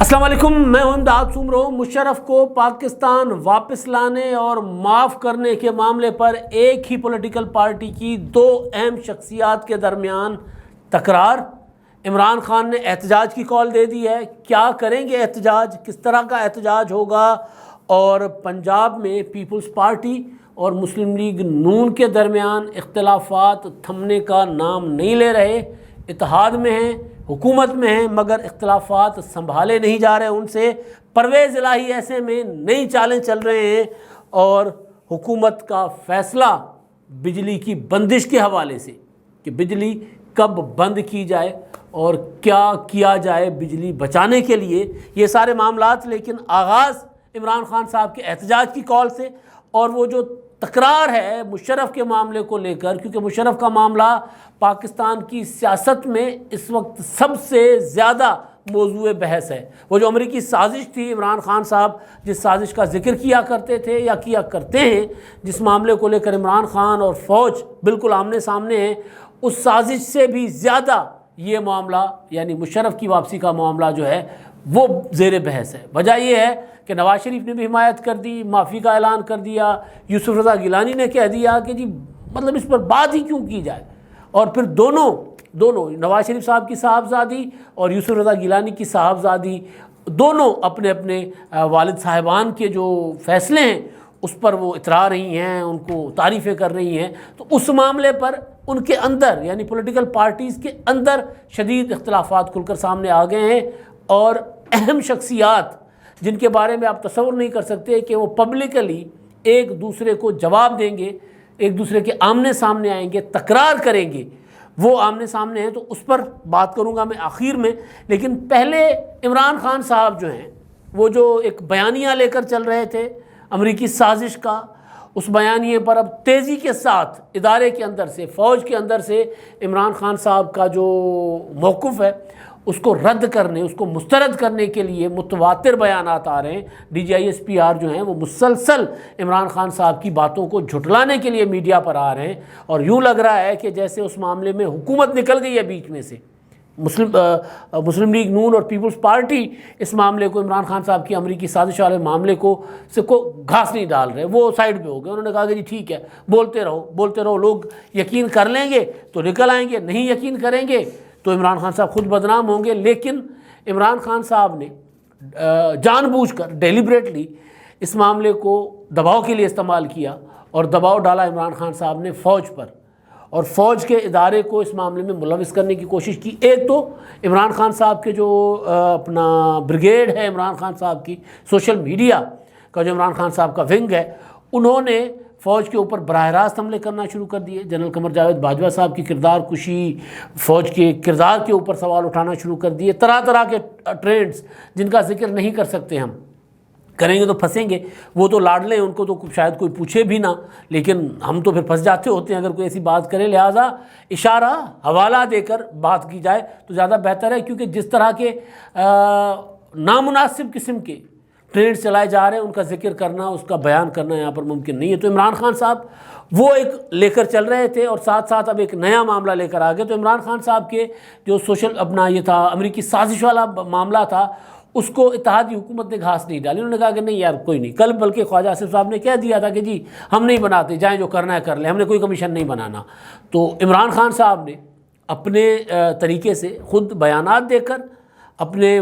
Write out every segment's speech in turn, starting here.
السلام علیکم، میں ہوں امداد سومرو۔ مشرف کو پاکستان واپس لانے اور معاف کرنے کے معاملے پر ایک ہی پولیٹیکل پارٹی کی دو اہم شخصیات کے درمیان تکرار۔ عمران خان نے احتجاج کی کال دے دی ہے۔ کیا کریں گے احتجاج، کس طرح کا احتجاج ہوگا؟ اور پنجاب میں پیپلز پارٹی اور مسلم لیگ نون کے درمیان اختلافات تھمنے کا نام نہیں لے رہے۔ اتحاد میں ہیں، حکومت میں ہیں، مگر اختلافات سنبھالے نہیں جا رہے ان سے۔ پرویز الہی ایسے میں نئی چالیں چل رہے ہیں اور حکومت کا فیصلہ بجلی کی بندش کے حوالے سے کہ بجلی کب بند کی جائے اور کیا کیا جائے بجلی بچانے کے لیے، یہ سارے معاملات۔ لیکن آغاز عمران خان صاحب کے احتجاج کی کال سے، اور وہ جو تکرار ہے مشرف کے معاملے کو لے کر، کیونکہ مشرف کا معاملہ پاکستان کی سیاست میں اس وقت سب سے زیادہ موضوع بحث ہے۔ وہ جو امریکی سازش تھی، عمران خان صاحب جس سازش کا ذکر کیا کرتے تھے یا کیا کرتے ہیں، جس معاملے کو لے کر عمران خان اور فوج بالکل آمنے سامنے ہیں، اس سازش سے بھی زیادہ یہ معاملہ یعنی مشرف کی واپسی کا معاملہ جو ہے وہ زیر بحث ہے۔ وجہ یہ ہے کہ نواز شریف نے بھی حمایت کر دی، معافی کا اعلان کر دیا، یوسف رضا گیلانی نے کہہ دیا کہ جی مطلب اس پر بات ہی کیوں کی جائے، اور پھر دونوں نواز شریف صاحب کی صاحبزادی اور یوسف رضا گیلانی کی صاحبزادی دونوں اپنے اپنے والد صاحبان کے جو فیصلے ہیں اس پر وہ اترا رہی ہیں، ان کو تعریفیں کر رہی ہیں۔ تو اس معاملے پر ان کے اندر یعنی پولیٹیکل پارٹیز کے اندر شدید اختلافات کھل کر سامنے آ گئے ہیں، اور اہم شخصیات جن کے بارے میں آپ تصور نہیں کر سکتے کہ وہ پبلکلی ایک دوسرے کو جواب دیں گے، ایک دوسرے کے آمنے سامنے آئیں گے، تکرار کریں گے، وہ آمنے سامنے ہیں۔ تو اس پر بات کروں گا میں آخر میں، لیکن پہلے عمران خان صاحب جو ہیں وہ جو ایک بیانیہ لے کر چل رہے تھے امریکی سازش کا، اس بیانیے پر اب تیزی کے ساتھ ادارے کے اندر سے، فوج کے اندر سے عمران خان صاحب کا جو موقف ہے اس کو رد کرنے، اس کو مسترد کرنے کے لیے متواتر بیانات آ رہے ہیں۔ D G I S P R جو ہیں وہ مسلسل عمران خان صاحب کی باتوں کو جھٹلانے کے لیے میڈیا پر آ رہے ہیں، اور یوں لگ رہا ہے کہ جیسے اس معاملے میں حکومت نکل گئی ہے بیچ میں سے۔ مسلم لیگ نون اور پیپلز پارٹی اس معاملے کو، عمران خان صاحب کی امریکی سازش والے معاملے کو گھاس نہیں ڈال رہے، وہ سائیڈ پہ ہو گئے۔ انہوں نے کہا کہ جی ٹھیک ہے، بولتے رہو، لوگ یقین کر لیں گے تو نکل آئیں گے، نہیں یقین کریں گے تو عمران خان صاحب خود بدنام ہوں گے۔ لیکن عمران خان صاحب نے جان بوجھ کر ڈیلیبریٹلی اس معاملے کو دباؤ کے لیے استعمال کیا، اور دباؤ ڈالا عمران خان صاحب نے فوج پر، اور فوج کے ادارے کو اس معاملے میں ملوث کرنے کی کوشش کی۔ ایک تو عمران خان صاحب کے جو اپنا بریگیڈ ہے عمران خان صاحب کی، سوشل میڈیا کا جو عمران خان صاحب کا ونگ ہے، انہوں نے فوج کے اوپر براہ راست حملے کرنا شروع کر دیے۔ جنرل قمر جاوید باجوہ صاحب کی کردار کشی، فوج کے کردار کے اوپر سوال اٹھانا شروع کر دیے۔ طرح طرح کے ٹرینڈز جن کا ذکر نہیں کر سکتے، ہم کریں گے تو پھنسیں گے، وہ تو لاڈلے ہیں، ان کو تو شاید کوئی پوچھے بھی نہ، لیکن ہم تو پھر پھنس جاتے ہوتے ہیں اگر کوئی ایسی بات کرے۔ لہٰذا اشارہ حوالہ دے کر بات کی جائے تو زیادہ بہتر ہے، کیونکہ جس طرح کے نامناسب قسم کے ٹرینڈ چلائے جا رہے ہیں ان کا ذکر کرنا، اس کا بیان کرنا یہاں پر ممکن نہیں ہے۔ تو عمران خان صاحب وہ ایک لے کر چل رہے تھے، اور ساتھ ساتھ اب ایک نیا معاملہ لے کر آ گئے۔ تو عمران خان صاحب کے جو سوشل اپنا یہ تھا امریکی سازش والا معاملہ تھا، اس کو اتحادی حکومت نے گھاس نہیں ڈالی۔ انہوں نے کہا کہ نہیں یار کوئی نہیں، کل بلکہ خواجہ آصف صاحب نے کہہ دیا تھا کہ جی ہم نہیں بناتے، جائیں جو کرنا ہے کر لیں، ہم نے کوئی کمیشن نہیں بنانا۔ تو عمران خان صاحب نے اپنے طریقے سے خود بیانات دے کر، اپنے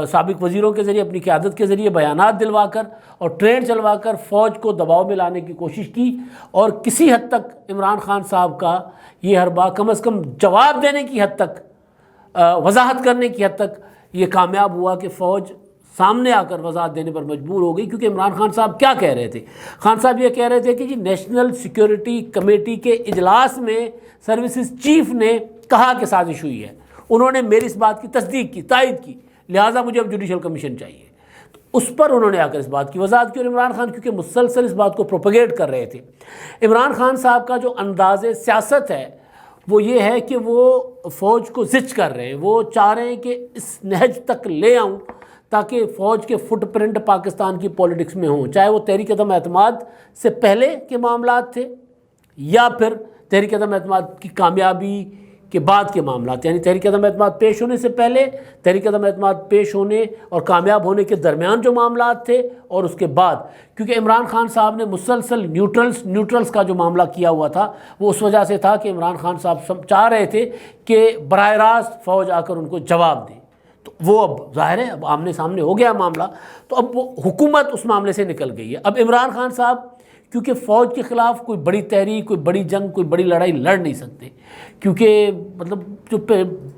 سابق وزیروں کے ذریعے، اپنی قیادت کے ذریعے بیانات دلوا کر اور ٹرینڈ چلوا کر فوج کو دباؤ میں لانے کی کوشش کی، اور کسی حد تک عمران خان صاحب کا یہ حربہ کم از کم جواب دینے کی حد تک، وضاحت کرنے کی حد تک یہ کامیاب ہوا کہ فوج سامنے آ کر وضاحت دینے پر مجبور ہو گئی۔ کیونکہ عمران خان صاحب کیا کہہ رہے تھے؟ خان صاحب یہ کہہ رہے تھے کہ جی نیشنل سیکیورٹی کمیٹی کے اجلاس میں سروسز چیف نے کہا کہ سازش ہوئی ہے، انہوں نے میری اس بات کی تصدیق کی، تائید کی، لہٰذا مجھے اب جوڈیشل کمیشن چاہیے۔ تو اس پر انہوں نے آ کر اس بات کی وضاحت کی، اور عمران خان کیونکہ مسلسل اس بات کو پروپیگیٹ کر رہے تھے۔ عمران خان صاحب کا جو انداز سیاست ہے وہ یہ ہے کہ وہ فوج کو زچ کر رہے ہیں، وہ چاہ رہے ہیں کہ اس نہج تک لے آؤں تاکہ فوج کے فٹ پرنٹ پاکستان کی پولیٹکس میں ہوں، چاہے وہ تحریک عدم اعتماد سے پہلے کے معاملات تھے یا پھر تحریک عدم اعتماد کی کامیابی کے بعد کے معاملات، یعنی تحریک عدم اعتماد پیش ہونے سے پہلے، تحریک عدم اعتماد پیش ہونے اور کامیاب ہونے کے درمیان جو معاملات تھے، اور اس کے بعد، کیونکہ عمران خان صاحب نے مسلسل نیوٹرلز کا جو معاملہ کیا ہوا تھا وہ اس وجہ سے تھا کہ عمران خان صاحب چاہ رہے تھے کہ براہ راست فوج آ کر ان کو جواب دے، تو وہ اب ظاہر ہے اب آمنے سامنے ہو گیا معاملہ، تو اب وہ حکومت اس معاملے سے نکل گئی ہے۔ اب عمران خان صاحب کیونکہ فوج کے خلاف کوئی بڑی تحریک، کوئی بڑی جنگ، کوئی بڑی لڑائی لڑ نہیں سکتے، کیونکہ مطلب جو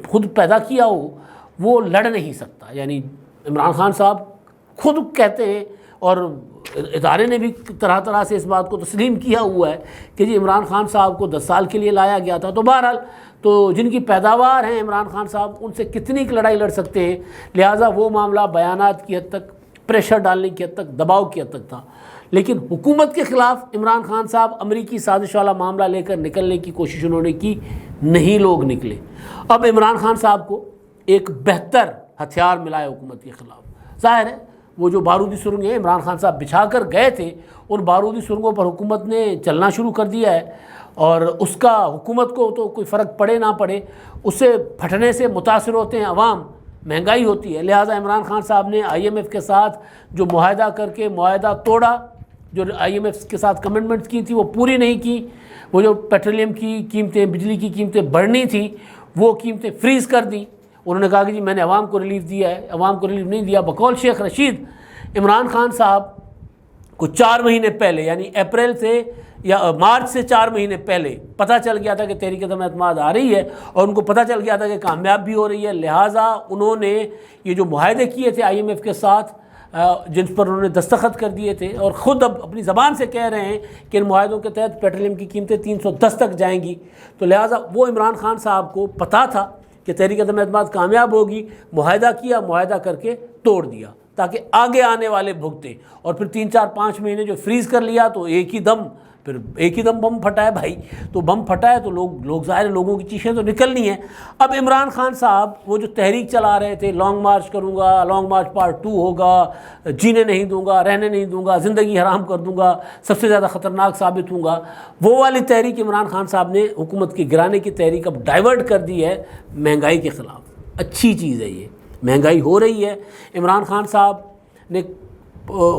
خود پیدا کیا ہو وہ لڑ نہیں سکتا، یعنی عمران خان صاحب خود کہتے ہیں، اور ادارے نے بھی طرح طرح سے اس بات کو تسلیم کیا ہوا ہے کہ جی عمران خان صاحب کو 10 سال کے لیے لایا گیا تھا، تو بہرحال تو جن کی پیداوار ہیں عمران خان صاحب ان سے کتنی لڑائی لڑ سکتے ہیں، لہٰذا وہ معاملہ بیانات کی حد تک، پریشر ڈالنے کی حد تک، دباؤ کی حد تک تھا، لیکن حکومت کے خلاف عمران خان صاحب امریکی سازش والا معاملہ لے کر نکلنے کی کوشش انہوں نے کی نہیں، لوگ نکلے۔ اب عمران خان صاحب کو ایک بہتر ہتھیار ملا ہے حکومت کے خلاف، ظاہر ہے وہ جو بارودی سرنگیں عمران خان صاحب بچھا کر گئے تھے، ان بارودی سرنگوں پر حکومت نے چلنا شروع کر دیا ہے، اور اس کا حکومت کو تو کوئی فرق پڑے نہ پڑے، اس سے پھٹنے سے متاثر ہوتے ہیں عوام، مہنگائی ہوتی ہے، لہٰذا عمران خان صاحب نے IMF کے ساتھ جو معاہدہ کر کے معاہدہ توڑا، جو IMF کے ساتھ کمٹمنٹس کی تھی وہ پوری نہیں کی، وہ جو پیٹرولیم کی قیمتیں، بجلی کی قیمتیں بڑھنی تھیں وہ قیمتیں فریز کر دیں، انہوں نے کہا کہ جی میں نے عوام کو ریلیف دیا ہے، عوام کو ریلیف نہیں دیا۔ بقول شیخ رشید، عمران خان صاحب کو 4 مہینے پہلے، یعنی اپریل سے یا مارچ سے 4 مہینے پہلے پتہ چل گیا تھا کہ تحریک عدم اعتماد آ رہی ہے، اور ان کو پتہ چل گیا تھا کہ کامیاب بھی ہو رہی ہے، لہٰذا انہوں نے یہ جو معاہدے کیے تھے IMF کے ساتھ، جن پر انہوں نے دستخط کر دیے تھے، اور خود اب اپنی زبان سے کہہ رہے ہیں کہ ان معاہدوں کے تحت پیٹرولیم کی قیمتیں 310 تک جائیں گی، تو لہٰذا وہ عمران خان صاحب کو پتہ تھا کہ تحریک عدم اعتماد کامیاب ہوگی، معاہدہ کیا، معاہدہ کر کے توڑ دیا تاکہ آگے آنے والے بھگتے، اور پھر 3 4 5 مہینے جو فریز کر لیا تو ایک ہی دم بم پھٹا ہے بھائی، تو بم پھٹا ہے تو لوگ ظاہر لوگوں کی چیخیں تو نکلنی ہیں۔ اب عمران خان صاحب وہ جو تحریک چلا رہے تھے، لانگ مارچ کروں گا، لانگ مارچ پارٹ 2 ہوگا، جینے نہیں دوں گا، رہنے نہیں دوں گا، زندگی حرام کر دوں گا، سب سے زیادہ خطرناک ثابت ہوں گا، وہ والی تحریک عمران خان صاحب نے حکومت کی گرانے کی تحریک اب ڈائیورٹ کر دی ہے مہنگائی کے خلاف۔ اچھی چیز ہے، یہ مہنگائی ہو رہی ہے، عمران خان صاحب نے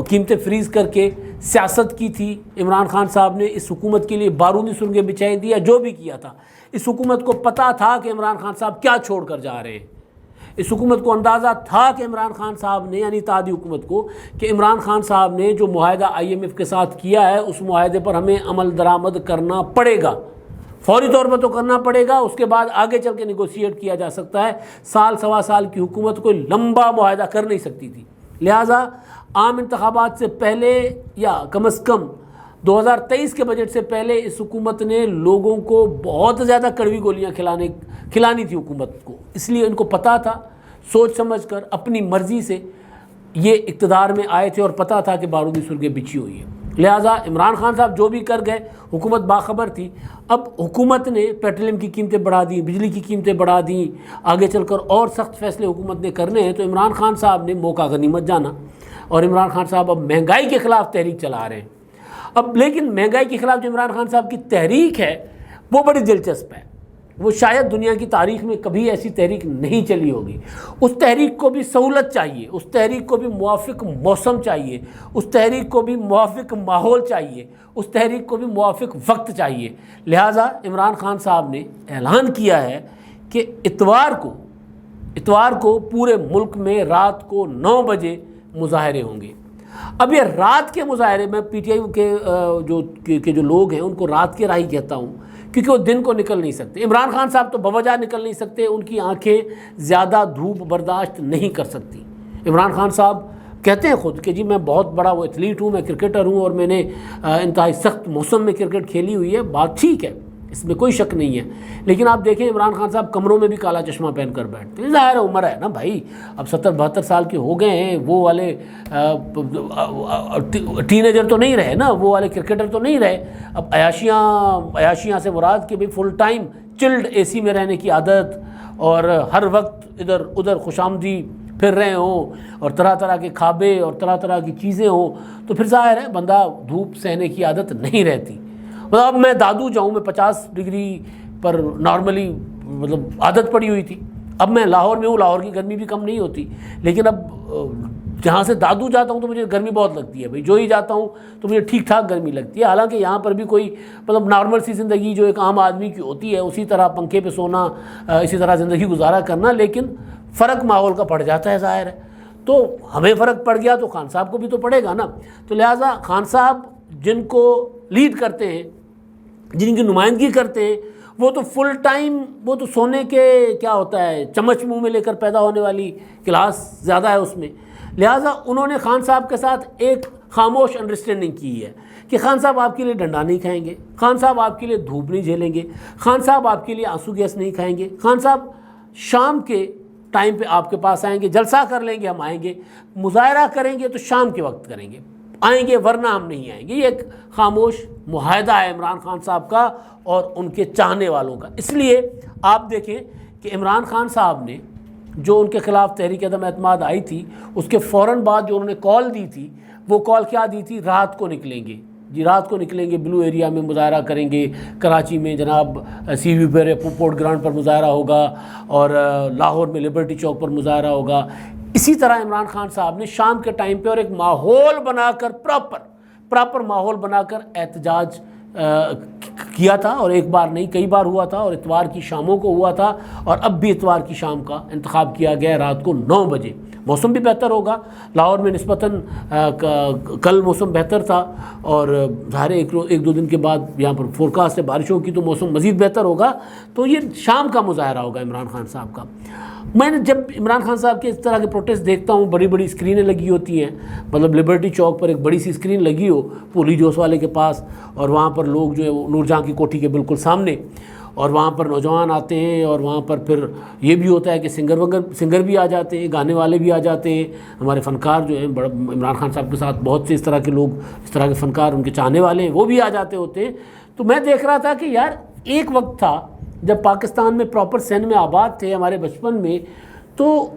قیمتیں فریز کر کے سیاست کی تھی، عمران خان صاحب نے اس حکومت کے لیے بارودی سرنگیں بچھائی دیا، جو بھی کیا تھا، اس حکومت کو پتہ تھا کہ عمران خان صاحب کیا چھوڑ کر جا رہے ہیں، اس حکومت کو اندازہ تھا کہ عمران خان صاحب نے، یعنی اتحادی حکومت کو، کہ عمران خان صاحب نے جو معاہدہ IMF کے ساتھ کیا ہے اس معاہدے پر ہمیں عمل درآمد کرنا پڑے گا، فوری طور پر تو کرنا پڑے گا، اس کے بعد آگے چل کے نیگوشیٹ کیا جا سکتا ہے، سال سوا سال کی حکومت کوئی لمبا معاہدہ کر نہیں سکتی تھی، لہٰذا عام انتخابات سے پہلے یا کم از کم 2023 کے بجٹ سے پہلے اس حکومت نے لوگوں کو بہت زیادہ کڑوی گولیاں کھلانی تھی حکومت کو، اس لیے ان کو پتہ تھا، سوچ سمجھ کر اپنی مرضی سے یہ اقتدار میں آئے تھے، اور پتہ تھا کہ بارودی سرنگیں بچھی ہوئی ہیں، لہٰذا عمران خان صاحب جو بھی کر گئے حکومت باخبر تھی۔ اب حکومت نے پیٹرولیم کی قیمتیں بڑھا دیں، بجلی کی قیمتیں بڑھا دیں، آگے چل کر اور سخت فیصلے حکومت نے کرنے ہیں، تو عمران خان صاحب نے موقع غنیمت جانا، اور عمران خان صاحب اب مہنگائی کے خلاف تحریک چلا رہے ہیں۔ اب لیکن مہنگائی کے خلاف جو عمران خان صاحب کی تحریک ہے وہ بڑی دلچسپ ہے، وہ شاید دنیا کی تاریخ میں کبھی ایسی تحریک نہیں چلی ہوگی۔ اس تحریک کو بھی سہولت چاہیے، اس تحریک کو بھی موافق موسم چاہیے، اس تحریک کو بھی موافق ماحول چاہیے، اس تحریک کو بھی موافق وقت چاہیے، لہٰذا عمران خان صاحب نے اعلان کیا ہے کہ اتوار کو پورے ملک میں رات کو 9 بجے مظاہرے ہوں گے۔ اب یہ رات کے مظاہرے، میں PTI کے جو لوگ ہیں ان کو رات کے راہی کہتا ہوں، کیونکہ وہ دن کو نکل نہیں سکتے۔ عمران خان صاحب تو بوجہ نکل نہیں سکتے، ان کی آنکھیں زیادہ دھوپ برداشت نہیں کر سکتی۔ عمران خان صاحب کہتے ہیں خود کہ جی میں بہت بڑا وہ ایتھلیٹ ہوں، میں کرکٹر ہوں، اور میں نے انتہائی سخت موسم میں کرکٹ کھیلی ہوئی ہے، بات ٹھیک ہے، اس میں کوئی شک نہیں ہے، لیکن آپ دیکھیں عمران خان صاحب کمروں میں بھی کالا چشمہ پہن کر بیٹھتے ہیں، ظاہر عمر ہے نا بھائی، اب 70-72 سال کے ہو گئے ہیں، وہ والے ٹین ایجر تو نہیں رہے نا، وہ والے کرکٹر تو نہیں رہے، اب عیاشیاں سے مراد کہ بھئی فل ٹائم چلڈ AC میں رہنے کی عادت، اور ہر وقت ادھر ادھر خوش آمدی پھر رہے ہوں، اور طرح طرح کے کھابے اور طرح طرح کی چیزیں ہوں، تو پھر ظاہر ہے بندہ دھوپ سہنے کی عادت نہیں رہتی۔ اب میں دادو جاؤں، میں 50 ڈگری پر نارملی مطلب عادت پڑی ہوئی تھی. اب میں لاہور میں ہوں, لاہور کی گرمی بھی کم نہیں ہوتی, لیکن اب جہاں سے دادو جاتا ہوں تو مجھے گرمی بہت لگتی ہے بھائی, جو ہی جاتا ہوں تو مجھے ٹھیک ٹھاک گرمی لگتی ہے. حالانکہ یہاں پر بھی کوئی مطلب نارمل سی زندگی جو ایک عام آدمی کی ہوتی ہے, اسی طرح پنکھے پہ سونا, اسی طرح زندگی گزارا کرنا, لیکن فرق ماحول کا پڑ جاتا ہے, ظاہر ہے. تو ہمیں فرق پڑ گیا تو خان صاحب کو بھی تو پڑے گا نا. تو لہٰذا خان صاحب جن کو لیڈ کرتے ہیں, جن کی نمائندگی کرتے ہیں, وہ تو فل ٹائم, وہ تو سونے کے کیا ہوتا ہے, چمچ منہ میں لے کر پیدا ہونے والی کلاس زیادہ ہے اس میں. لہٰذا انہوں نے خان صاحب کے ساتھ ایک خاموش انڈرسٹینڈنگ کی ہے کہ خان صاحب آپ کے لیے ڈنڈا نہیں کھائیں گے, خان صاحب آپ کے لیے دھوپ نہیں جھیلیں گے, خان صاحب آپ کے لیے آنسو گیس نہیں کھائیں گے, خان صاحب شام کے ٹائم پہ آپ کے پاس آئیں گے, جلسہ کر لیں گے, ہم آئیں گے, مظاہرہ کریں گے تو شام کے وقت کریں گے, آئیں گے ورنہ ہم نہیں آئیں گے. یہ ایک خاموش معاہدہ ہے عمران خان صاحب کا اور ان کے چاہنے والوں کا. اس لیے آپ دیکھیں کہ عمران خان صاحب نے جو ان کے خلاف تحریک عدم اعتماد آئی تھی, اس کے فوراً بعد جو انہوں نے کال دی تھی, وہ کال کیا دی تھی, رات کو نکلیں گے جی, رات کو نکلیں گے, بلو ایریا میں مظاہرہ کریں گے, کراچی میں جناب سی وی پر پورٹ گراؤنڈ پر مظاہرہ ہوگا, اور لاہور میں لبرٹی چوک پر مظاہرہ ہوگا. اسی طرح عمران خان صاحب نے شام کے ٹائم پہ اور ایک ماحول بنا کر پراپر ماحول بنا کر احتجاج کیا تھا, اور ایک بار نہیں کئی بار ہوا تھا, اور اتوار کی شاموں کو ہوا تھا, اور اب بھی اتوار کی شام کا انتخاب کیا گیا ہے رات کو 9 بجے. موسم بھی بہتر ہوگا, لاہور میں نسبتاً کل موسم بہتر تھا, اور ظاہر ایک دو دن کے بعد یہاں پر فورکاسٹ ہے بارشوں کی, تو موسم مزید بہتر ہوگا. تو یہ شام کا مظاہرہ ہوگا عمران خان صاحب کا. میں نے جب عمران خان صاحب کے اس طرح کے پروٹیسٹ دیکھتا ہوں, بڑی بڑی اسکرینیں لگی ہوتی ہیں, مطلب لبرٹی چوک پر ایک بڑی سی اسکرین لگی ہو پولی جوس والے کے پاس, اور وہاں پر لوگ جو ہے وہ نور جہاں کی کوٹھی کے بالکل سامنے, اور وہاں پر نوجوان آتے ہیں, اور وہاں پر پھر یہ بھی ہوتا ہے کہ سنگر بھی آ جاتے ہیں, گانے والے بھی آ جاتے ہیں, ہمارے فنکار جو ہیں بڑا عمران خان صاحب کے ساتھ بہت سے اس طرح کے لوگ, اس طرح کے فنکار ان کے چاہنے والے ہیں, وہ بھی آ جاتے ہوتے ہیں. تو میں دیکھ رہا تھا کہ یار ایک وقت تھا جب پاکستان میں پراپر سندھ میں آباد تھے ہمارے بچپن میں, تو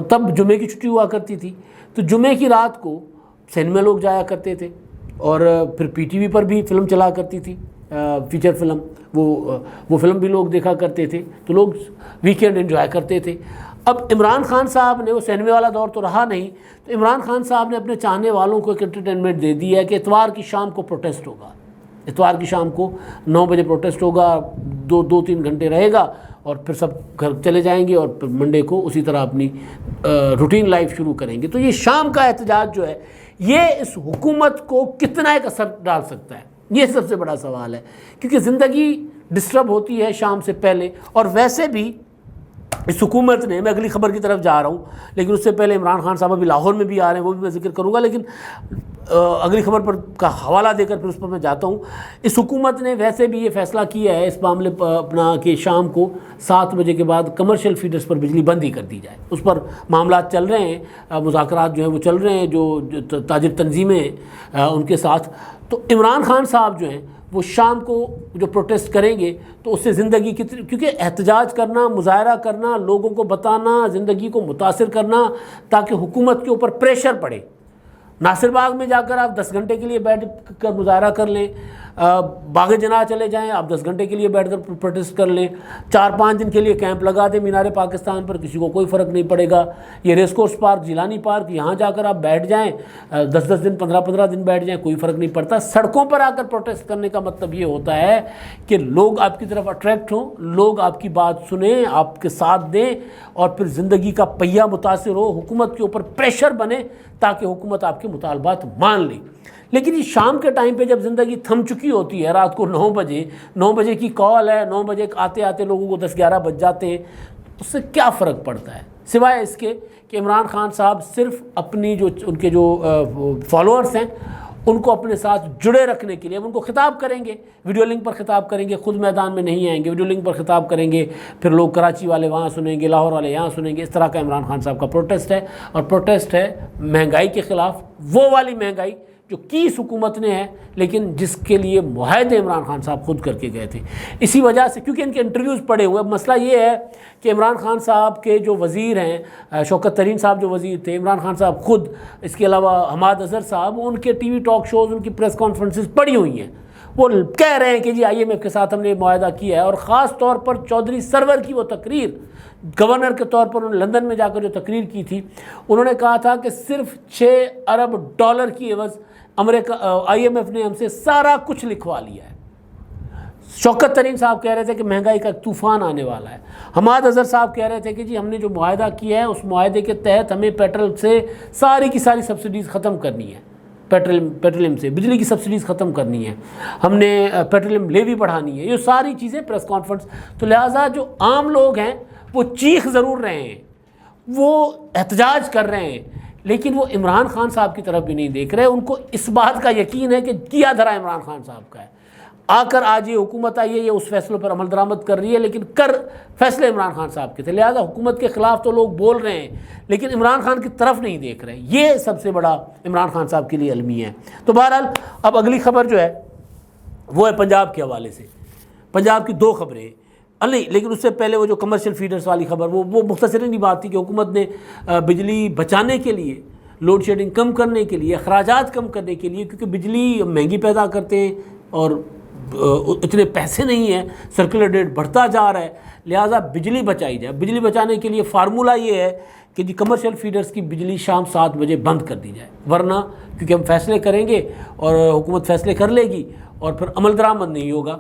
تب جمعے کی چھٹی ہوا کرتی تھی, تو جمعے کی رات کو سندھ میں لوگ جایا کرتے تھے, اور پھر پی ٹی وی پر بھی فلم چلا کرتی تھی, فیچر فلم, وہ فلم بھی لوگ دیکھا کرتے تھے, تو لوگ ویکینڈ انجوائے کرتے تھے. اب عمران خان صاحب نے, وہ سینمے والا دور تو رہا نہیں, تو عمران خان صاحب نے اپنے چاہنے والوں کو ایک انٹرٹینمنٹ دے دی ہے کہ اتوار کی شام کو پروٹیسٹ ہوگا, اتوار کی شام کو 9 بجے پروٹیسٹ ہوگا, 2-3 گھنٹے رہے گا, اور پھر سب گھر چلے جائیں گے, اور پھر منڈے کو اسی طرح اپنی روٹین لائف شروع کریں گے. تو یہ شام کا احتجاج جو ہے, یہ اس حکومت کو کتنا ایک اثر ڈال سکتا ہے, یہ سب سے بڑا سوال ہے, کیونکہ زندگی ڈسٹرب ہوتی ہے شام سے پہلے. اور ویسے بھی اس حکومت نے, میں اگلی خبر کی طرف جا رہا ہوں, لیکن اس سے پہلے عمران خان صاحب ابھی لاہور میں بھی آ رہے ہیں, وہ بھی میں ذکر کروں گا, لیکن اگلی خبر پر کا حوالہ دے کر پھر اس پر میں جاتا ہوں. اس حکومت نے ویسے بھی یہ فیصلہ کیا ہے اس معاملے اپنا کہ شام کو 7 بجے کے بعد کمرشل فیڈرز پر بجلی بند ہی کر دی جائے. اس پر معاملات چل رہے ہیں, مذاکرات جو ہیں وہ چل رہے ہیں جو تاجر تنظیمیں ہیں ان کے ساتھ. تو عمران خان صاحب جو ہیں وہ شام کو جو پروٹیسٹ کریں گے, تو اس سے زندگی کتنی, کیونکہ احتجاج کرنا, مظاہرہ کرنا, لوگوں کو بتانا, زندگی کو متاثر کرنا, تاکہ حکومت کے اوپر پریشر پڑے. ناصر باغ میں جا کر آپ 10 گھنٹے کے لیے بیٹھ کر مظاہرہ کر لیں, باغ جناح چلے جائیں, آپ 10 گھنٹے کے لیے بیٹھ کر پروٹیسٹ کر لیں, 4-5 دن کے لیے کیمپ لگا دیں مینار پاکستان پر, کسی کو کوئی فرق نہیں پڑے گا. یہ race course park, Jilani park, یہاں جا کر آپ بیٹھ جائیں, 10 دن 15 دن بیٹھ جائیں, کوئی فرق نہیں پڑتا. سڑکوں پر آ کر پروٹیسٹ کرنے کا مطلب یہ ہوتا ہے کہ لوگ آپ کی طرف اٹریکٹ ہوں, لوگ آپ کی بات سنیں, آپ کے ساتھ دیں, اور پھر زندگی کا پہیہ متاثر ہو, حکومت کے اوپر پریشر بنے تاکہ حکومت آپ کے مطالبات مان لے. لیکن یہ شام کے ٹائم پہ جب زندگی تھم چکی ہوتی ہے, رات کو 9 بجے کی کال ہے, 9 بجے آتے آتے لوگوں کو 10-11 بج جاتے ہیں, اس سے کیا فرق پڑتا ہے سوائے اس کے کہ عمران خان صاحب صرف اپنی جو ان کے جو فالوورز ہیں ان کو اپنے ساتھ جڑے رکھنے کے لیے ان کو خطاب کریں گے, ویڈیو لنک پر خطاب کریں گے, خود میدان میں نہیں آئیں گے, ویڈیو لنک پر خطاب کریں گے, پھر لوگ کراچی والے وہاں سنیں گے, لاہور والے یہاں سنیں گے. اس طرح کا عمران خان صاحب کا پروٹیسٹ ہے, اور پروٹیسٹ ہے مہنگائی کے خلاف, وہ والی مہنگائی جو کی اس حکومت نے ہے, لیکن جس کے لیے معاہدے عمران خان صاحب خود کر کے گئے تھے. اسی وجہ سے کیونکہ ان کے انٹرویوز پڑے ہوئے. اب مسئلہ یہ ہے کہ عمران خان صاحب کے جو وزیر ہیں, شوکت ترین صاحب جو وزیر تھے, عمران خان صاحب خود, اس کے علاوہ حماد اظہر صاحب, ان کے ٹی وی ٹاک شوز, ان کی پریس کانفرنسز پڑی ہوئی ہیں. وہ کہہ رہے ہیں کہ جی IMF کے ساتھ ہم نے معاہدہ کیا ہے، اور خاص طور پر چودھری سرور کی وہ تقریر، گورنر کے طور پر انہوں نے لندن میں جا کر جو تقریر کی تھی، انہوں نے کہا تھا کہ صرف $6 ارب کی عوض IMF نے ہم سے سارا کچھ لکھوا لیا ہے۔ شوکت ترین صاحب کہہ رہے تھے کہ مہنگائی کا طوفان آنے والا ہے۔ حماد اظہر صاحب کہہ رہے تھے کہ جی ہم نے جو معاہدہ کیا ہے اس معاہدے کے تحت ہمیں پیٹرول سے ساری کی ساری سبسڈیز ختم کرنی ہے، پیٹرولیم سے بجلی کی سبسڈیز ختم کرنی ہے، ہم نے پیٹرولیم لیوی بڑھانی ہے، یہ ساری چیزیں پریس کانفرنس۔ تو لہٰذا جو عام لوگ ہیں وہ چیخ ضرور رہے ہیں، وہ احتجاج کر رہے ہیں، لیکن وہ عمران خان صاحب کی طرف بھی نہیں دیکھ رہے۔ ان کو اس بات کا یقین ہے کہ کیا دھرا عمران خان صاحب کا ہے، آ کر آج یہ حکومت آئی ہے، یہ اس فیصلوں پر عمل درآمد کر رہی ہے، لیکن فیصلے عمران خان صاحب کے تھے۔ لہٰذا حکومت کے خلاف تو لوگ بول رہے ہیں لیکن عمران خان کی طرف نہیں دیکھ رہے، یہ سب سے بڑا عمران خان صاحب کے لیے المیہ ہے۔ تو بہرحال اب اگلی خبر جو ہے وہ ہے پنجاب کے حوالے سے۔ پنجاب کی 2 خبریں ہیں، نہیں لیکن اس سے پہلے وہ جو کمرشل فیڈرز والی خبر، وہ مختصراً ہی بات تھی کہ حکومت نے بجلی بچانے کے لیے، لوڈ شیڈنگ کم کرنے کے لیے، اخراجات کم کرنے کے لیے، کیونکہ بجلی مہنگی پیدا کرتے ہیں اور اتنے پیسے نہیں ہیں، سرکولر ریٹ بڑھتا جا رہا ہے، لہٰذا بجلی بچائی جائے۔ بجلی بچانے کے لیے فارمولہ یہ ہے کہ جی کمرشل فیڈرز کی بجلی شام 7 بجے بند کر دی جائے، ورنہ کیونکہ ہم فیصلے کریں گے اور حکومت فیصلے کر لے گی اور پھر عمل درآمد نہیں ہوگا۔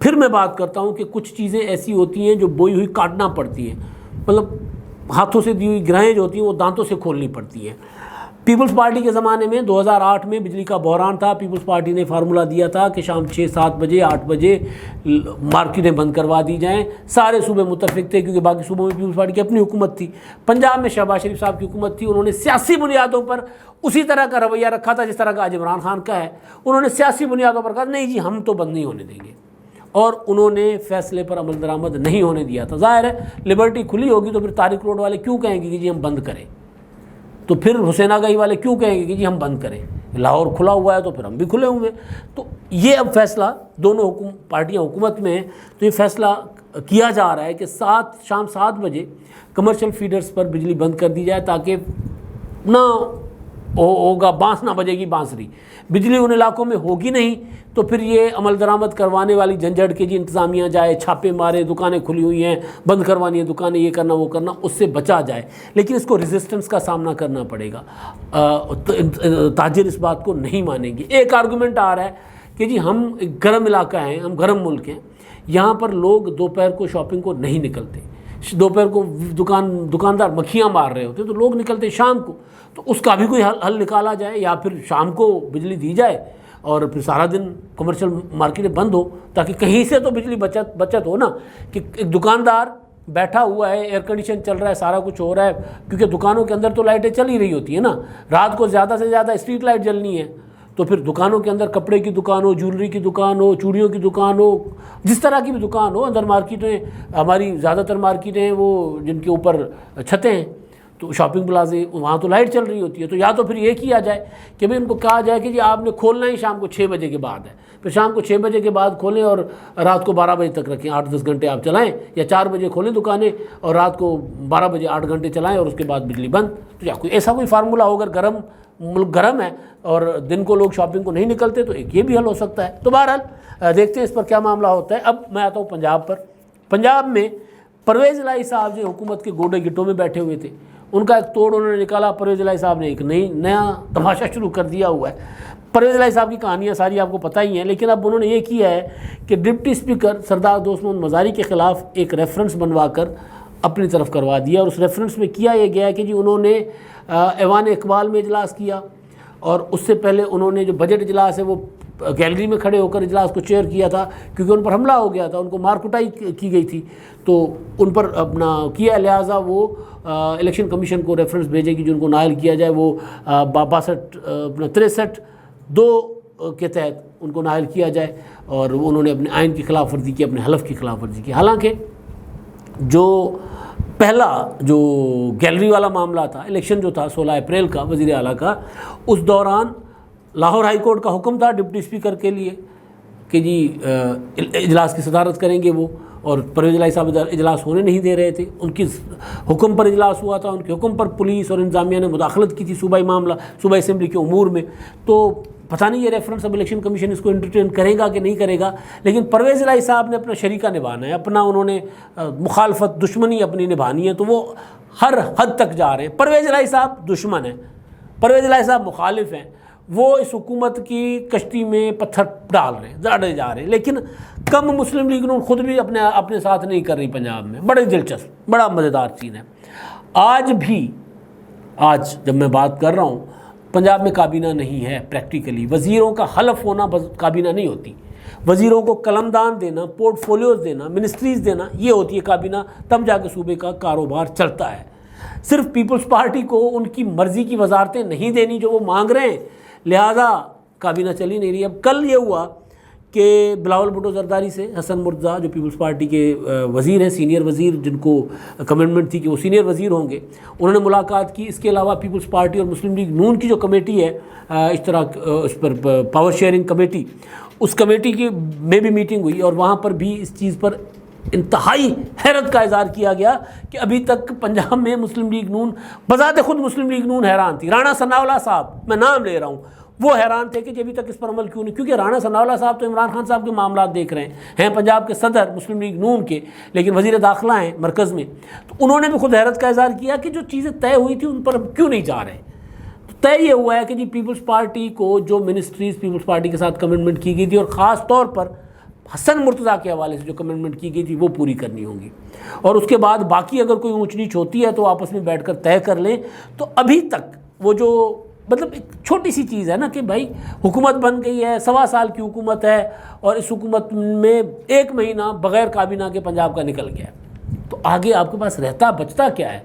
پھر میں بات کرتا ہوں کہ کچھ چیزیں ایسی ہوتی ہیں جو بوئی ہوئی کاٹنا پڑتی ہیں، مطلب ہاتھوں سے دی ہوئی گرہیں جو ہوتی ہیں وہ دانتوں سے کھولنی پڑتی ہیں۔ پیپلز پارٹی کے زمانے میں 2008 میں بجلی کا بحران تھا، پیپلز پارٹی نے فارمولہ دیا تھا کہ شام 6-7 بجے 8 بجے مارکیٹیں بند کروا دی جائیں۔ سارے صوبے متفق تھے کیونکہ باقی صوبوں میں پیپلز پارٹی کی اپنی حکومت تھی۔ پنجاب میں شہباز شریف صاحب کی حکومت تھی، انہوں نے سیاسی بنیادوں پر اسی طرح کا رویہ رکھا تھا جس طرح کا آج عمران خان کا ہے۔ انہوں نے سیاسی بنیادوں پر کہا نہیں جی ہم تو بند نہیں ہونے دیں گے، اور انہوں نے فیصلے پر عمل درآمد نہیں ہونے دیا تھا۔ ظاہر ہے لبرٹی کھلی ہوگی تو پھر طارق روڈ والے کیوں کہیں گے کہ جی ہم بند کریں، تو پھر حسین آگاہی والے کیوں کہیں گے کہ جی ہم بند کریں، لاہور کھلا ہوا ہے تو پھر ہم بھی کھلے ہوئے ہیں۔ تو یہ اب فیصلہ دونوں پارٹیاں حکومت میں ہیں، تو یہ فیصلہ کیا جا رہا ہے کہ شام 7 بجے کمرشل فیڈرز پر بجلی بند کر دی جائے تاکہ نہ ہوگا بانس نہ بجے گی بانسری، بجلی ان علاقوں میں ہوگی نہیں تو پھر یہ عمل درآمد کروانے والی جھنجھٹ کے جی انتظامیہ جائے چھاپے مارے، دکانیں کھلی ہوئی ہیں بند کروانی ہیں دکانیں، یہ کرنا وہ کرنا، اس سے بچا جائے۔ لیکن اس کو ریزسٹنس کا سامنا کرنا پڑے گا، تاجر اس بات کو نہیں مانیں گے۔ ایک آرگومنٹ آ رہا ہے کہ جی ہم ایک گرم علاقہ ہیں، ہم گرم ملک ہیں، یہاں پر لوگ دوپہر کو شاپنگ کو نہیں نکلتے، دوپہر کو دکاندار مکھیاں مار رہے ہوتے تو لوگ نکلتے شام کو، تو اس کا بھی کوئی حل نکالا جائے، یا پھر شام کو بجلی دی جائے اور پھر سارا دن کمرشل مارکیٹیں بند ہو تاکہ کہیں سے تو بجلی بچت ہو نا، کہ ایک دکاندار بیٹھا ہوا ہے، ایئر کنڈیشن چل رہا ہے، سارا کچھ ہو رہا ہے، کیونکہ دکانوں کے اندر تو لائٹیں چل ہی رہی ہوتی ہیں نا، رات کو زیادہ سے زیادہ اسٹریٹ لائٹ جلنی ہے، تو پھر دکانوں کے اندر کپڑے کی دکان ہو، جیولری کی دکان ہو، چوڑیوں کی دکان ہو، جس طرح کی بھی دکان ہو، اندر مارکیٹیں، ہماری زیادہ تر مارکیٹیں ہیں وہ جن کے اوپر چھتیں ہیں، تو شاپنگ پلازے وہاں تو لائٹ چل رہی ہوتی ہے، تو یا تو پھر یہ کیا جائے کہ بھئی ان کو کہا جائے کہ جی آپ نے کھولنا ہی شام کو 6 بجے کے بعد ہے، پھر شام کو 6 بجے کے بعد کھولیں اور رات کو 12 بجے تک رکھیں، 8-10 گھنٹے آپ چلائیں، یا 4 بجے کھولیں دکانیں اور رات کو 12 بجے 8 گھنٹے چلائیں اور اس کے بعد بجلی بند۔ تو یا کوئی ایسا کوئی فارمولہ ہو، اگر ملک گرم ہے اور دن کو لوگ شاپنگ کو نہیں نکلتے تو ایک یہ بھی حل ہو سکتا ہے۔ تو بہرحال دیکھتے ہیں اس پر کیا معاملہ ہوتا ہے۔ اب میں آتا ہوں پنجاب پر۔ پنجاب میں پرویز الہی صاحب جو حکومت کے گوڑے گٹوں میں بیٹھے ہوئے تھے، ان کا ایک توڑ انہوں نے نکالا۔ پرویز الہی صاحب نے ایک نیا تماشا شروع کر دیا ہوا ہے۔ پرویز الہی صاحب کی کہانیاں ساری آپ کو پتہ ہی ہیں، لیکن اب انہوں نے یہ کیا ہے کہ ڈپٹی اسپیکر سردار دوست محمد مزاری کے خلاف ایک ریفرنس بنوا کر اپنی طرف کروا دیا، اور اس ریفرنس میں کیا یہ گیا ہے کہ جی انہوں نے ایوان اقبال میں اجلاس کیا، اور اس سے پہلے انہوں نے جو بجٹ اجلاس ہے وہ گیلری میں کھڑے ہو کر اجلاس کو چیئر کیا تھا، کیونکہ ان پر حملہ ہو گیا تھا، ان کو مار کٹائی کی گئی تھی، تو ان پر اپنا کیا، لہٰذا وہ الیکشن کمیشن کو ریفرنس بھیجے کہ جو ان کو نائل کیا جائے، وہ 63(2) کے تحت ان کو نائل کیا جائے، اور انہوں نے اپنے آئین کی خلاف ورزی کی، اپنے حلف کی خلاف ورزی کی۔ حالانکہ جو پہلا جو گیلری والا معاملہ تھا، الیکشن جو تھا 16 اپریل کا وزیر اعلیٰ کا، اس دوران لاہور ہائی کورٹ کا حکم تھا ڈپٹی اسپیکر کے لیے کہ جی اجلاس کی صدارت کریں گے وہ، اور پرویز الہی صاحب اجلاس ہونے نہیں دے رہے تھے، ان کی حکم پر اجلاس ہوا تھا، ان کے حکم پر پولیس اور انتظامیہ نے مداخلت کی تھی صوبائی اسمبلی کے امور میں۔ تو پتہ نہیں یہ ریفرنس اب الیکشن کمیشن اس کو انٹرٹین کرے گا کہ نہیں کرے گا، لیکن پرویز الہی صاحب نے اپنا شریکہ نبھانا ہے، اپنا انہوں نے مخالفت دشمنی اپنی نبھانی ہے، تو وہ ہر حد تک جا رہے ہیں۔ پرویز الہی صاحب دشمن ہیں، پرویز الہی صاحب مخالف ہیں، وہ اس حکومت کی کشتی میں پتھر ڈال رہے ہیں، ڈالے جا رہے ہیں، لیکن کم مسلم لیگ نون خود بھی اپنے ساتھ نہیں کر رہی پنجاب میں۔ بڑے دلچسپ، بڑا مزیدار چیز ہے۔ آج جب میں بات کر رہا ہوں، پنجاب میں کابینہ نہیں ہے پریکٹیکلی، وزیروں کا حلف ہونا کابینہ نہیں ہوتی، وزیروں کو قلمدان دینا، پورٹ فولیوز دینا، منسٹریز دینا، یہ ہوتی ہے کابینہ، تب جا کے صوبے کا کاروبار چلتا ہے۔ صرف پیپلز پارٹی کو ان کی مرضی کی وزارتیں نہیں دینی جو وہ مانگ رہے ہیں، لہذا کابینہ چل ہی نہیں رہی۔ اب کل یہ ہوا کہ بلاول بھٹو زرداری سے حسن مرتضیٰ جو پیپلز پارٹی کے وزیر ہیں، سینئر وزیر، جن کو کمٹمنٹ تھی کہ وہ سینئر وزیر ہوں گے، انہوں نے ملاقات کی۔ اس کے علاوہ پیپلز پارٹی اور مسلم لیگ نون کی جو کمیٹی ہے اشتراک، اس پر پاور شیئرنگ کمیٹی، اس کمیٹی کی میں بھی میٹنگ ہوئی، اور وہاں پر بھی اس چیز پر انتہائی حیرت کا اظہار کیا گیا کہ ابھی تک پنجاب میں مسلم لیگ نون، بذات خود مسلم لیگ نون حیران تھی۔ رانا ثناءاللہ صاحب، میں نام لے رہا ہوں، وہ حیران تھے کہ ابھی تک اس پر عمل کیوں نہیں، کیونکہ رانا ثناءاللہ صاحب تو عمران خان صاحب کے معاملات دیکھ رہے ہیں پنجاب کے صدر مسلم لیگ نون کے، لیکن وزیر داخلہ ہیں مرکز میں، تو انہوں نے بھی خود حیرت کا اظہار کیا کہ جو چیزیں طے ہوئی تھی ان پر اب کیوں نہیں جا رہے۔ تو طے یہ ہوا ہے کہ جی پیپلز پارٹی کو جو منسٹریز پیپلز پارٹی کے ساتھ کمٹمنٹ کی گئی تھی، اور خاص طور پر حسن مرتضیٰ کے حوالے سے جو کمٹمنٹ کی گئی تھی، وہ پوری کرنی ہوں گی، اور اس کے بعد باقی اگر کوئی اونچ نیچ ہوتی ہے تو آپس میں بیٹھ کر طے کر لیں۔ تو ابھی تک وہ جو مطلب ایک چھوٹی سی چیز ہے نا کہ بھائی حکومت بن گئی ہے، 1.25 سال کی حکومت ہے، اور اس حکومت میں 1 مہینہ بغیر کابینہ کے پنجاب کا نکل گیا، تو آگے آپ کے پاس رہتا بچتا کیا ہے؟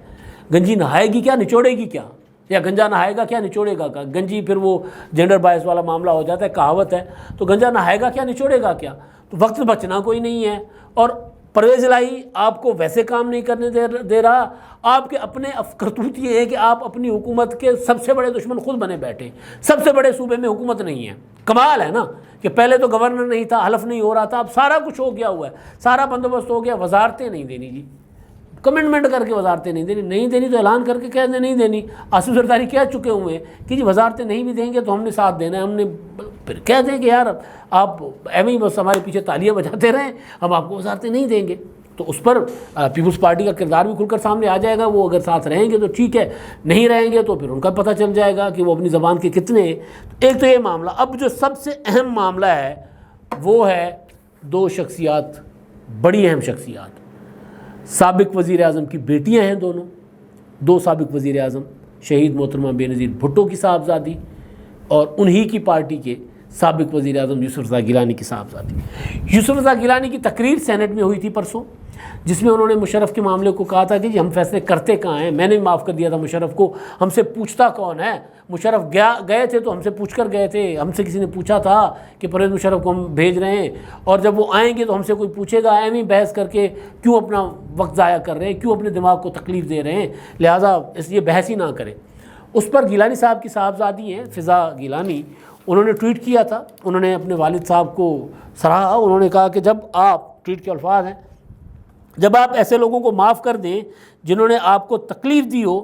گنجی نہائے گی کیا، نچوڑے گی کیا؟ یا گنجا نہائے گا کیا، نچوڑے گا کیا؟ گنجی پھر وہ جینڈر بائس والا معاملہ ہو جاتا ہے، کہاوت ہے، تو گنجا نہائے گا کیا، نچوڑے گا کیا؟ تو وقت بچنا کوئی نہیں ہے، اور پرویز الہی آپ کو ویسے کام نہیں کرنے دے رہا۔ آپ کے اپنے کرتوت یہ ہے کہ آپ اپنی حکومت کے سب سے بڑے دشمن خود بنے بیٹھے، سب سے بڑے صوبے میں حکومت نہیں ہے۔ کمال ہے نا کہ پہلے تو گورنر نہیں تھا، حلف نہیں ہو رہا تھا، اب سارا کچھ ہو گیا ہوا ہے، سارا بندوبست ہو گیا، وزارتیں نہیں دینی جی، کمٹمنٹ کر کے وزارتیں نہیں دینی تو اعلان کر کے کہہ دیں نہیں دینی۔ آصف زرداری کہہ چکے ہوئے ہیں کہ جی وزارتیں نہیں بھی دیں گے تو ہم نے ساتھ دینا ہے، ہم نے پھر کہہ دیں کہ یار آپ ایم ہی بس ہمارے پیچھے تالیاں بجاتے رہیں، ہم آپ کو وزارتیں نہیں دیں گے، تو اس پر پیپلز پارٹی کا کردار بھی کھل کر سامنے آ جائے گا۔ وہ اگر ساتھ رہیں گے تو ٹھیک ہے، نہیں رہیں گے تو پھر ان کا پتہ چل جائے گا کہ وہ اپنی زبان کے کتنے ہیں۔ ایک تو یہ معاملہ، اب جو سب سے اہم معاملہ ہے وہ ہے 2 شخصیات، بڑی اہم شخصیات، سابق وزیر اعظم کی بیٹیاں ہیں، 2 سابق وزیر اعظم، شہید محترمہ بے نظیر بھٹو کی صاحبزادی، اور انہی کی پارٹی کے سابق وزیر اعظم یوسف رضا گیلانی کی صاحبزادی۔ یوسف رضا گیلانی کی تقریر سینٹ میں ہوئی تھی پرسوں، جس میں انہوں نے مشرف کے معاملے کو کہا تھا کہ جی ہم فیصلے کرتے کہاں ہیں، میں نے معاف کر دیا تھا مشرف کو، ہم سے پوچھتا کون ہے؟ مشرف گئے تھے تو ہم سے پوچھ کر گئے تھے، ہم سے کسی نے پوچھا تھا کہ پرویز مشرف کو ہم بھیج رہے ہیں، اور جب وہ آئیں گے تو ہم سے کوئی پوچھے گا؟ ایویں بحث کر کے کیوں اپنا وقت ضائع کر رہے ہیں، کیوں اپنے دماغ کو تکلیف دے رہے ہیں؟ لہٰذا اس لیے بحث ہی نہ کریں۔ اس پر گیلانی صاحب کی صاحبزادی ہیں فضا گیلانی، انہوں نے ٹویٹ کیا تھا، انہوں نے اپنے والد صاحب کو سراہا، انہوں نے کہا کہ جب آپ، ٹویٹ کے الفاظ ہیں، جب آپ ایسے لوگوں کو معاف کر دیں جنہوں نے آپ کو تکلیف دی ہو،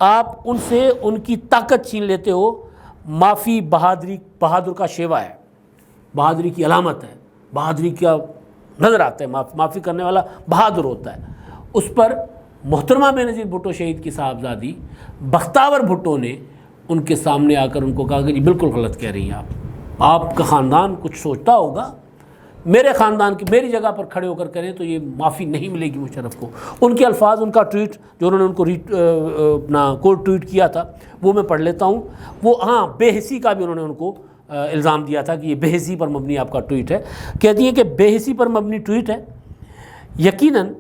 آپ ان سے ان کی طاقت چھین لیتے ہو، معافی بہادر کا شیوا ہے، بہادری کی علامت ہے، بہادری کا نظر آتا ہے، معافی کرنے والا بہادر ہوتا ہے۔ اس پر محترمہ بے نظیر بھٹو شہید کی صاحبزادی بختاور بھٹو نے ان کے سامنے آ کر ان کو کہا کہ جی بالکل غلط کہہ رہی ہیں آپ کا خاندان کچھ سوچتا ہوگا، میرے خاندان کی میری جگہ پر کھڑے ہو کر کریں تو یہ معافی نہیں ملے گی مشرف کو۔ ان کے الفاظ، ان کا ٹویٹ جو انہوں نے ان کو اپنا کوٹ ٹویٹ کیا تھا وہ میں پڑھ لیتا ہوں۔ وہ بے حسی کا بھی انہوں نے ان کو الزام دیا تھا کہ یہ بے حسی پر مبنی آپ کا ٹویٹ ہے۔ کہتی ہیں کہ بے حسی پر مبنی ٹویٹ ہے، یقیناً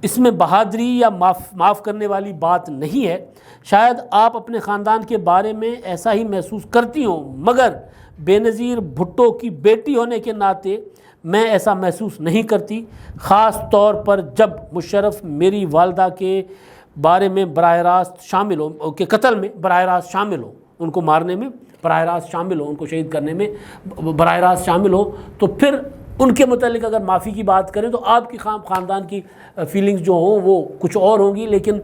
اس میں بہادری یا معاف کرنے والی بات نہیں ہے، شاید آپ اپنے خاندان کے بارے میں ایسا ہی محسوس کرتی ہوں، مگر بے نظیر بھٹو کی بیٹی ہونے کے ناطے میں ایسا محسوس نہیں کرتی، خاص طور پر جب مشرف میری والدہ کے بارے میں براہ راست شامل ہو، کہ قتل میں براہ راست شامل ہو، ان کو مارنے میں براہ راست شامل ہو، ان کو شہید کرنے میں براہ راست شامل ہو، تو پھر ان کے متعلق اگر معافی کی بات کریں تو آپ کی خاندان کی فیلنگز جو ہوں وہ کچھ اور ہوں گی، لیکن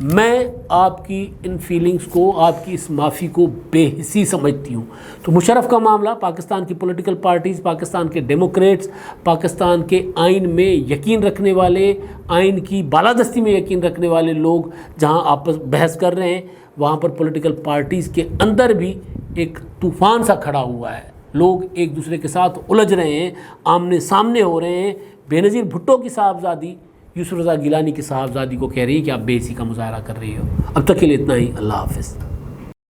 میں آپ کی ان فیلنگز کو، آپ کی اس معافی کو بے حسی سمجھتی ہوں۔ تو مشرف کا معاملہ، پاکستان کی پولیٹیکل پارٹیز، پاکستان کے ڈیموکریٹس، پاکستان کے آئین میں یقین رکھنے والے، آئین کی بالادستی میں یقین رکھنے والے لوگ جہاں آپس بحث کر رہے ہیں، وہاں پر پولیٹیکل پارٹیز کے اندر بھی ایک طوفان سا کھڑا ہوا ہے۔ لوگ ایک دوسرے کے ساتھ الجھ رہے ہیں، آمنے سامنے ہو رہے ہیں۔ بے نظیر بھٹو کی صاحبزادی یوسف رضا گیلانی کی صاحبزادی کو کہہ رہی ہے کہ آپ بے حسی کا مظاہرہ کر رہی ہو۔ اب تک کے لیے اتنا ہی، اللہ حافظ۔